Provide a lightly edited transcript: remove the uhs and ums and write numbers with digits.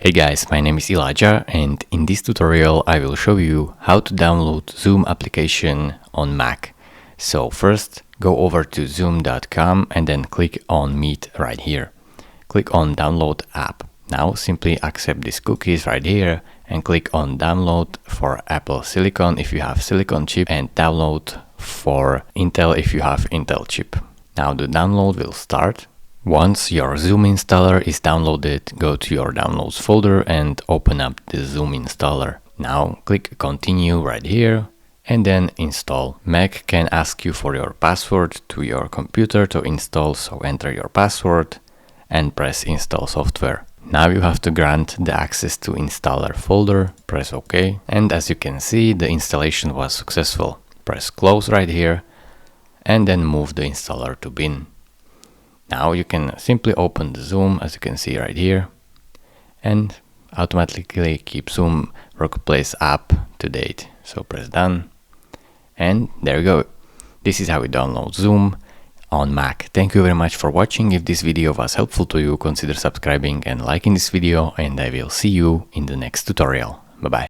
Hey guys, my name is Elijah, and in this tutorial I will show you how to download Zoom application on Mac. So first go over to zoom.com and then click on Meet right here. Click on Download App. Now simply accept these cookies right here and click on Download for Apple Silicon if you have Silicon chip, and Download for Intel if you have Intel chip. Now the download will start. Once your Zoom installer is downloaded, go to your Downloads folder and open up the Zoom installer. Now click Continue right here and then Install. Mac can ask you for your password to your computer to install, so enter your password and press Install Software. Now you have to grant the access to installer folder, press OK, and as you can see, the installation was successful. Press Close right here and then move the installer to bin. Now you can simply open the Zoom, as you can see right here, and automatically keep Zoom Workplace app to date. So press Done, and there you go. This is how we download Zoom on Mac. Thank you very much for watching. If this video was helpful to you, consider subscribing and liking this video, and I will see you in the next tutorial. Bye bye.